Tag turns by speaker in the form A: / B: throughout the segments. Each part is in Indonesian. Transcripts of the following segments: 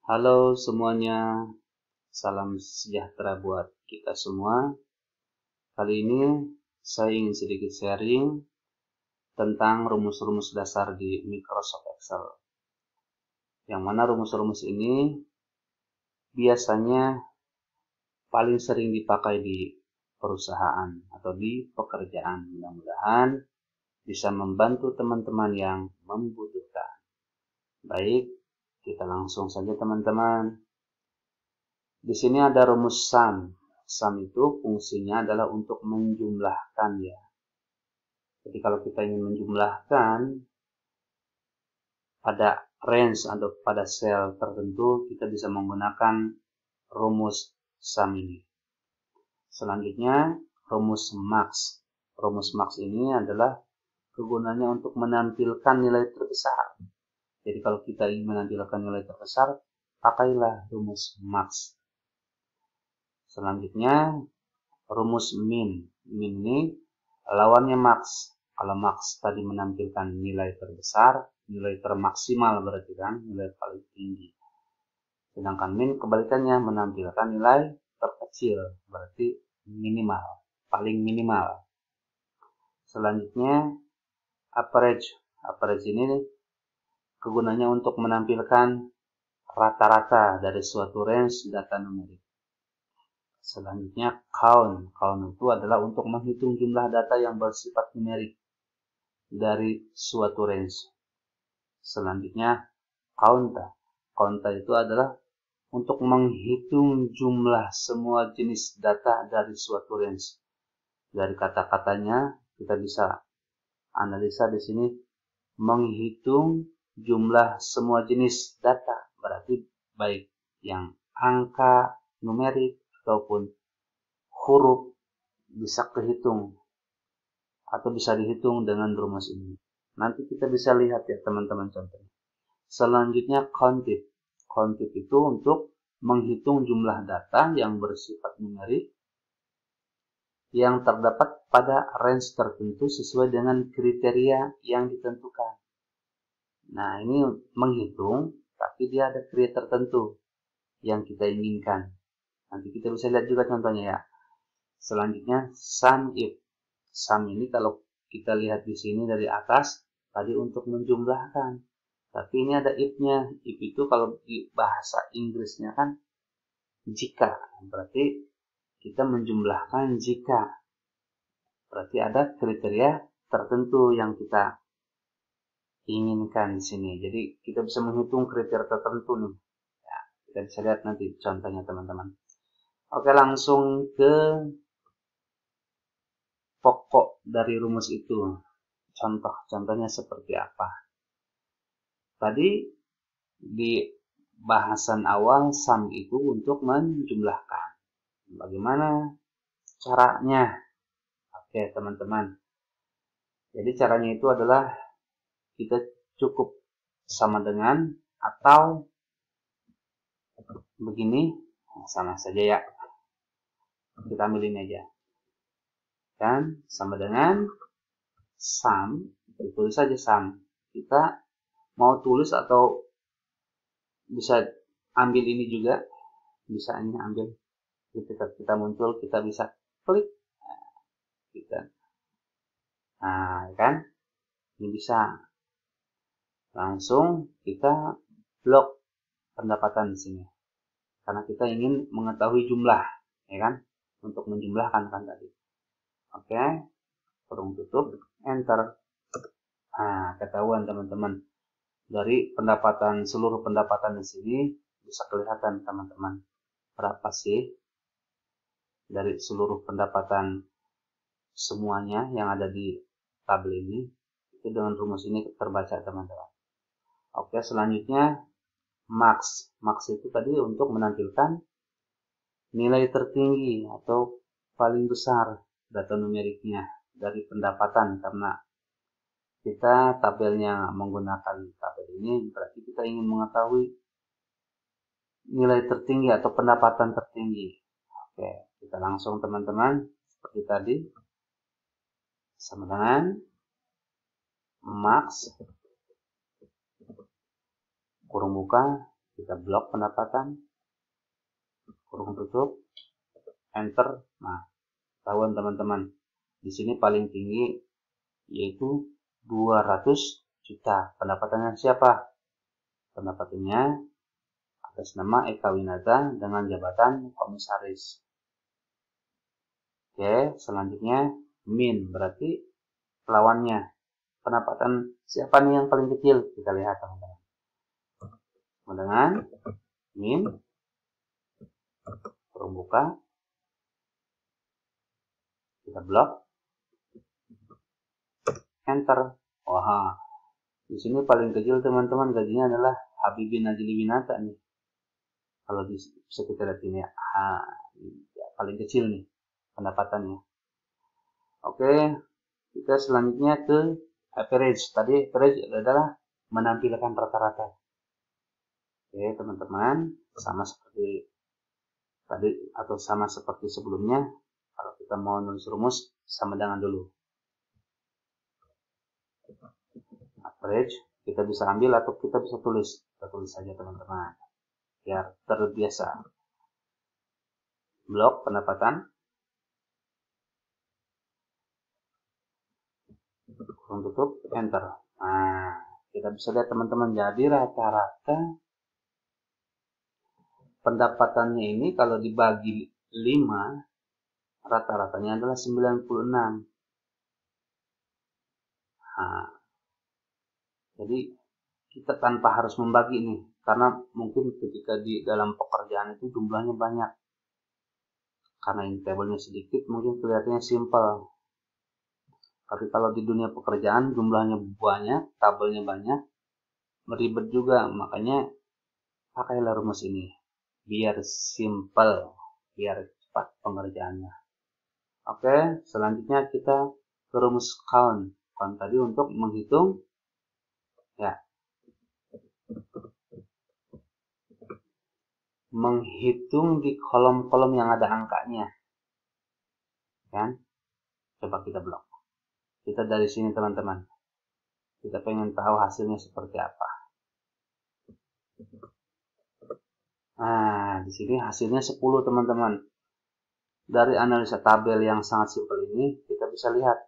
A: Halo semuanya, salam sejahtera buat kita semua. Kali ini saya ingin sedikit sharing tentang rumus-rumus dasar di Microsoft Excel. Yang mana rumus-rumus ini biasanya paling sering dipakai di perusahaan atau di pekerjaan. Mudah-mudahan bisa membantu teman-teman yang membutuhkan. Baik, kita langsung saja teman-teman. Di sini ada rumus sum. Sum itu fungsinya adalah untuk menjumlahkan ya. Jadi kalau kita ingin menjumlahkan pada range atau pada sel tertentu, kita bisa menggunakan rumus sum ini. Selanjutnya, rumus max. Rumus max ini adalah kegunaannya untuk menampilkan nilai terbesar. Jadi kalau kita ingin menampilkan nilai terbesar, pakailah rumus max. Selanjutnya, rumus min. Min ini lawannya max. Kalau max tadi menampilkan nilai terbesar, nilai termaksimal berarti kan, nilai paling tinggi. Sedangkan min kebalikannya menampilkan nilai terkecil, berarti minimal, paling minimal. Selanjutnya, average. Average ini kegunaannya untuk menampilkan rata-rata dari suatu range data numerik. Selanjutnya count. Count itu adalah untuk menghitung jumlah data yang bersifat numerik dari suatu range. Selanjutnya counter. Counter itu adalah untuk menghitung jumlah semua jenis data dari suatu range. Dari kata-katanya kita bisa analisa di sini menghitung jumlah semua jenis data, berarti baik yang angka, numerik ataupun huruf bisa kehitung atau bisa dihitung dengan rumus ini. Nanti kita bisa lihat ya teman-teman contohnya. Selanjutnya counted. Counted itu untuk menghitung jumlah data yang bersifat numerik yang terdapat pada range tertentu sesuai dengan kriteria yang ditentukan. Nah, ini menghitung, tapi dia ada kriteria tertentu yang kita inginkan. Nanti kita bisa lihat juga contohnya ya. Selanjutnya sum if. Sum ini kalau kita lihat di sini dari atas tadi untuk menjumlahkan. Tapi ini ada if-nya. If itu kalau di bahasa Inggrisnya kan jika. Berarti kita menjumlahkan jika. Berarti ada kriteria tertentu yang kita inginkan di sini. Jadi kita bisa menghitung kriteria tertentu nih. Ya, kita bisa lihat nanti contohnya teman-teman. Oke, langsung ke pokok dari rumus itu. Contohnya seperti apa? Tadi di bahasan awal sum itu untuk menjumlahkan. Bagaimana caranya? Oke, teman-teman. Jadi caranya itu adalah kita cukup sama dengan atau begini, sama saja ya. Kita ambil ini aja. Dan sama dengan sum, tulis saja sum. Kita mau tulis atau bisa ambil ini juga, bisa ini ambil. Ketika kita muncul, kita bisa klik. Nah, kan? Ini bisa. Langsung kita blok pendapatan di sini. Karena kita ingin mengetahui jumlah, ya kan? Untuk menjumlahkan kan tadi. Oke, kurung tutup, enter. Nah, ketahuan teman-teman. Dari seluruh pendapatan di sini bisa kelihatan teman-teman. Berapa sih dari seluruh pendapatan semuanya yang ada di tabel ini? Itu dengan rumus ini terbaca teman-teman. Oke, selanjutnya max. Max itu tadi untuk menampilkan nilai tertinggi atau paling besar data numeriknya dari pendapatan, karena kita tabelnya menggunakan tabel ini berarti kita ingin mengetahui nilai tertinggi atau pendapatan tertinggi. Oke, kita langsung teman-teman seperti tadi sama dengan max kurung buka, Kita blok pendapatan, kurung tutup, enter. Nah, tahuan teman-teman, di sini paling tinggi yaitu 200 juta. Pendapatannya siapa? Pendapatannya atas nama Eka Winata dengan jabatan komisaris. Oke, selanjutnya min, berarti lawannya. Pendapatan siapa nih yang paling kecil? Kita lihat teman-teman. Dengan min, kurung buka, kita blok, enter. Wah, di sini paling kecil teman-teman gajinya adalah Habibie Najli Winata nih. Kalau bisa kita lihat ini ya, paling kecil nih pendapatannya. Oke, kita selanjutnya ke average. Tadi average adalah menampilkan rata-rata. Oke teman-teman, sama seperti tadi atau sama seperti sebelumnya. Kalau kita mau nulis rumus, sama dengan dulu. Average kita bisa ambil atau kita bisa tulis. Kita tulis saja teman-teman, biar terbiasa. Blok pendapatan, kurung tutup, enter. Nah, kita bisa lihat teman-teman, jadi rata-rata pendapatannya ini kalau dibagi 5, rata-ratanya adalah 96. Nah, jadi kita tanpa harus membagi nih, karena mungkin ketika di dalam pekerjaan itu jumlahnya banyak. Karena ini tabelnya sedikit, mungkin kelihatannya simpel. Tapi kalau di dunia pekerjaan jumlahnya banyak, tabelnya banyak, meribet juga. Makanya pakailah rumus ini, biar simpel, biar cepat pengerjaannya. Oke, selanjutnya kita ke rumus count. Count tadi untuk menghitung, ya, menghitung di kolom-kolom yang ada angkanya, kan? Coba kita blok. Kita dari sini teman-teman, kita pengen tahu hasilnya seperti apa. Nah, di sini hasilnya 10 teman-teman. Dari analisa tabel yang sangat simpel ini, kita bisa lihat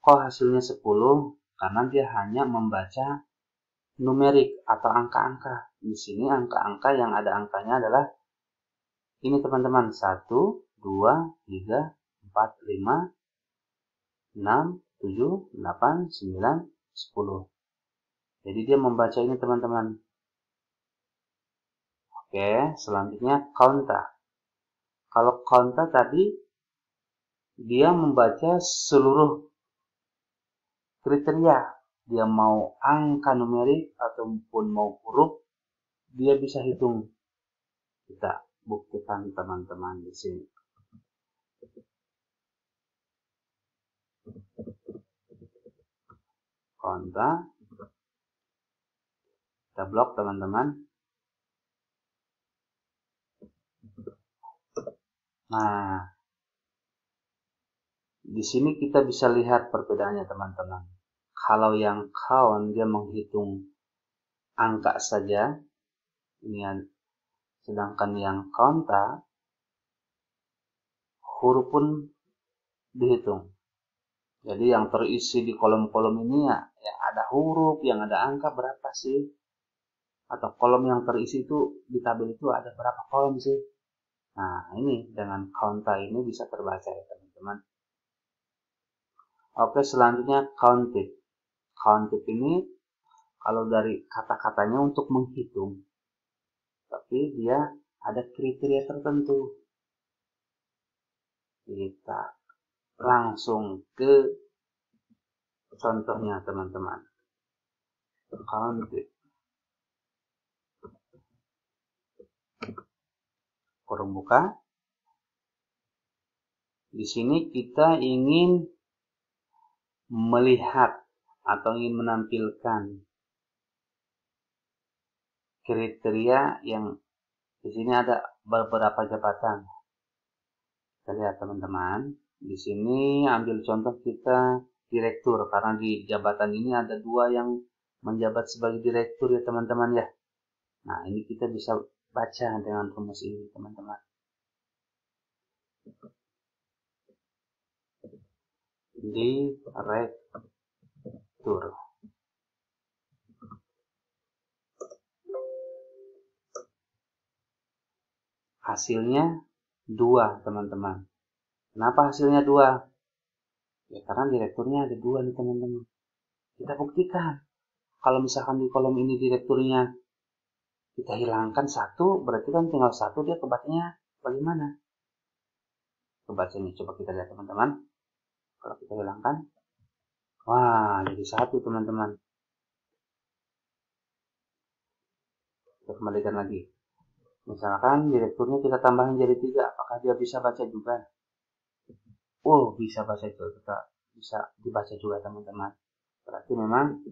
A: kok hasilnya 10, karena dia hanya membaca numerik atau angka-angka. Di sini angka-angka yang ada angkanya adalah ini teman-teman, 1, 2, 3, 4, 5, 6, 7, 8, 9, 10. Jadi dia membaca ini teman-teman. Oke, selanjutnya counta. Kalau counta tadi dia membaca seluruh kriteria. Dia mau angka numerik ataupun mau huruf, dia bisa hitung. Kita buktikan teman-teman di sini. Konta, kita blok teman-teman. Nah, di sini kita bisa lihat perbedaannya teman-teman. Kalau yang count dia menghitung angka saja, ini, sedangkan yang konta huruf pun dihitung. Jadi yang terisi di kolom-kolom ini ya, yang ada huruf, yang ada angka berapa sih? Atau kolom yang terisi itu di tabel itu ada berapa kolom sih? Nah, ini dengan konta ini bisa terbaca ya teman-teman. Oke, selanjutnya counted. Counted ini kalau dari kata-katanya untuk menghitung, tapi dia ada kriteria tertentu. Kita langsung ke contohnya teman-teman. Counted. Kurung buka. Di sini kita ingin melihat atau ingin menampilkan kriteria yang di sini ada beberapa jabatan. Kita lihat teman-teman. Di sini ambil contoh kita direktur, karena di jabatan ini ada 2 yang menjabat sebagai direktur ya teman-teman ya. Nah, ini kita bisa baca dengan rumus ini, teman-teman. Direktur. Hasilnya 2, teman-teman. Kenapa hasilnya 2? Ya, karena direkturnya ada 2 nih, teman-teman. Kita buktikan. Kalau misalkan di kolom ini direkturnya kita hilangkan 1, berarti kan tinggal 1, dia kebacanya bagaimana? Kebacanya coba kita lihat, teman-teman. Kalau kita hilangkan, wah, jadi 1, teman-teman. Kita kembalikan lagi. Misalkan direkturnya kita tambahin jadi 3, apakah dia bisa baca juga? Oh, bisa baca juga, bisa dibaca juga, teman-teman. Berarti memang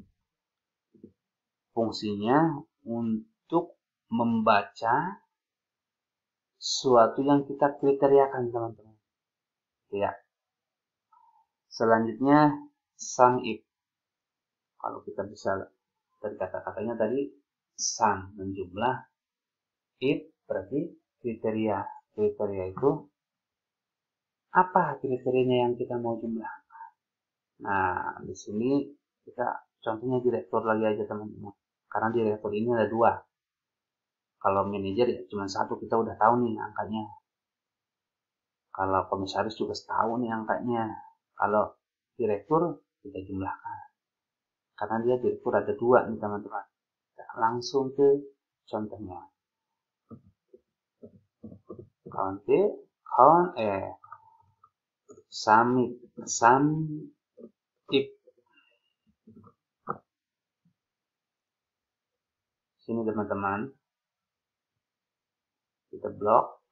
A: fungsinya untuk membaca suatu yang kita kriteriakan, teman-teman. Ya. Selanjutnya sum if. Kalau kita bisa dari kata-katanya tadi sum menjumlah, if berarti kriteria. Kriteria itu apa kriterianya yang kita mau jumlahkan? Nah, di sini kita contohnya direktur lagi aja, teman-teman. Karena direktur ini ada 2. Kalau manajer ya cuma 1, kita udah tahu nih angkanya. Kalau komisaris juga tahu nih angkanya. Kalau direktur kita jumlahkan. Karena dia direktur ada 2 nih, teman-teman. Kita langsung ke contohnya. Sum if. Sini, teman-teman. Kita blok.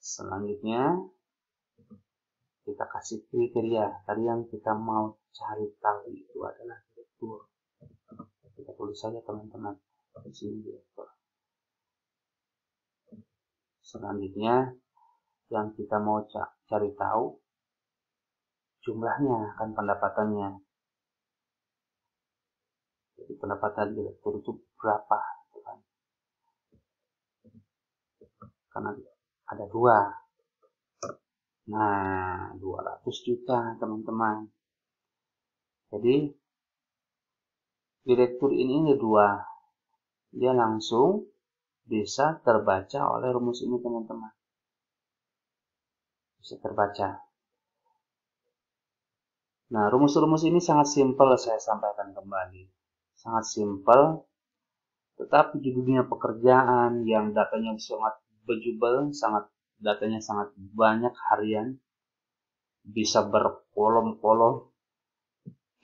A: Selanjutnya kita kasih kriteria. Tadi yang kita mau cari tahu itu adalah direktur. Kita tulis saja, teman-teman. Di sini direktur. Selanjutnya yang kita mau cari tahu jumlahnya, kan pendapatannya. Jadi pendapatan direktur itu berapa? Karena ada 2. Nah, 200 juta, teman-teman. Jadi direktur ini ada 2. Dia langsung bisa terbaca oleh rumus ini, teman-teman. Bisa terbaca. Nah, rumus-rumus ini sangat simpel, saya sampaikan kembali. Sangat simpel, tetapi di dunia pekerjaan yang datanya sangat bejubel, datanya sangat banyak harian, bisa berkolom-kolom,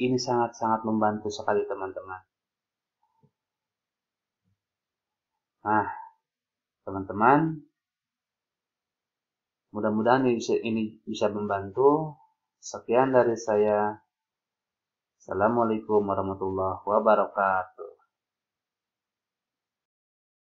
A: ini sangat-sangat membantu sekali, teman-teman. Nah, teman-teman, mudah-mudahan ini bisa membantu. Sekian dari saya. Assalamualaikum warahmatullahi wabarakatuh.